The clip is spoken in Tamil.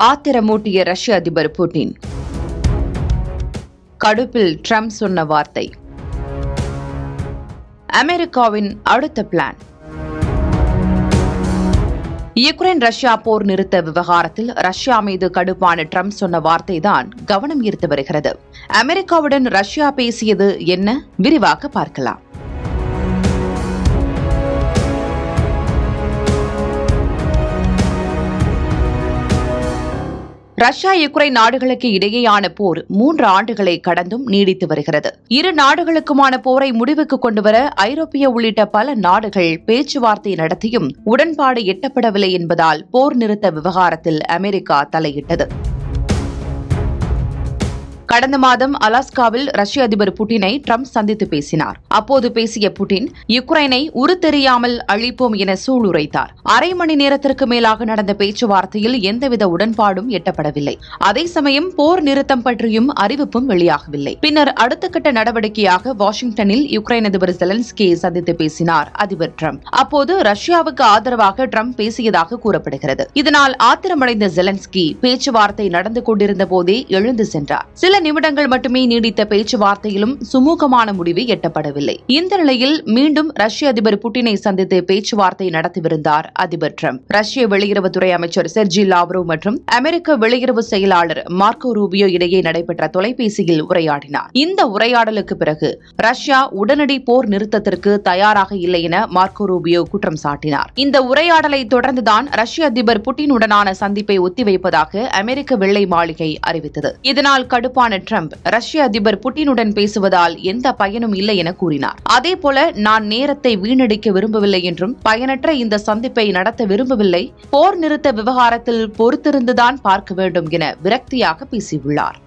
ஆத்திரமூட்டிய ரஷ்ய அதிபர் புட்டின். கடுப்பில் ட்ரம்ப் சொன்ன வார்த்தை. அமெரிக்காவின் அடுத்த பிளான். யுக்ரைன் ரஷ்யா போர் நிறுத்த விவகாரத்தில் ரஷ்யா மீது கடுப்பான ட்ரம்ப் சொன்ன வார்த்தைதான் கவனம் ஈர்த்து வருகிறது. அமெரிக்காவுடன் ரஷ்யா பேசியது என்ன? விரிவாக பார்க்கலாம். ரஷ்யா யுக்ரைன் நாடுகளுக்கு இடையேயான போர் 3 ஆண்டுகளை கடந்தும் நீடித்து வருகிறது. இரு நாடுகளுக்குமான போரை முடிவுக்கு கொண்டுவர ஐரோப்பிய உள்ளிட்ட பல நாடுகள் பேச்சுவார்த்தை நடத்தியும் உடன்பாடு எட்டப்படவில்லை என்பதால் போர் நிறுத்த விவகாரத்தில் அமெரிக்கா தலையிட்டது. கடந்த மாதம் அலாஸ்காவில் ரஷ்ய அதிபர் புட்டினை ட்ரம்ப் சந்தித்து பேசினார். அப்போது பேசிய புட்டின் யுக்ரைனை உருத்தெரியாமல் அழிப்போம் என சூளுரைத்தார். அரை மணி நேரத்திற்கு மேலாக நடந்த பேச்சுவார்த்தையில் எந்தவித உடன்பாடும் எட்டப்படவில்லை. அதே சமயம் போர் நிறுத்தம் பற்றியும் அறிவிப்பும் வெளியாகவில்லை. பின்னர் அடுத்த கட்ட நடவடிக்கையாக வாஷிங்டனில் யுக்ரைன் அதிபர் ஜெலன்ஸ்கியை சந்தித்து பேசினார் அதிபர் ட்ரம்ப். அப்போது ரஷ்யாவுக்கு ஆதரவாக ட்ரம்ப் பேசியதாக கூறப்படுகிறது. இதனால் ஆத்திரமடைந்த ஜெலன்ஸ்கி பேச்சுவார்த்தை நடந்து கொண்டிருந்த போதே எழுந்து சென்றார். சில நிமிடங்கள் மட்டுமே நீடித்த பேச்சுவார்த்தையிலும் சுமூகமான முடிவு எட்டப்படவில்லை. இந்த நிலையில் மீண்டும் ரஷ்ய அதிபர் புட்டினை சந்தித்து பேச்சுவார்த்தை நடத்தியிருந்தார் அதிபர் ட்ரம்ப். ரஷ்ய வெளியுறவுத்துறை அமைச்சர் செர்ஜி லாவ்ரோவ் மற்றும் அமெரிக்க வெளியுறவு செயலாளர் மார்க்கோ ரூபியோ இடையே நடைபெற்ற தொலைபேசியில் உரையாடினார். இந்த உரையாடலுக்கு பிறகு ரஷ்யா உடனடி போர் நிறுத்தத்திற்கு தயாராக இல்லை என மார்க்கோ ரூபியோ குற்றம் சாட்டினார். இந்த உரையாடலை தொடர்ந்துதான் ரஷ்ய அதிபர் புட்டினுடனான சந்திப்பை ஒத்திவைப்பதாக அமெரிக்க வெள்ளை மாளிகை அறிவித்தது. இதனால் கடுப்பான ட்ரம்ப் ரஷ்ய அதிபர் புட்டினுடன் பேசுவதால் எந்த பயனும் இல்லை என கூறினார். அதேபோல நான் நேரத்தை வீணடிக்க விரும்பவில்லை என்றும் பயனற்ற இந்த சந்திப்பை நடத்த விரும்பவில்லை, போர் நிறுத்த விவகாரத்தில் பொறுத்திருந்துதான் பார்க்க வேண்டும் என விரக்தியாக பேசியுள்ளார்.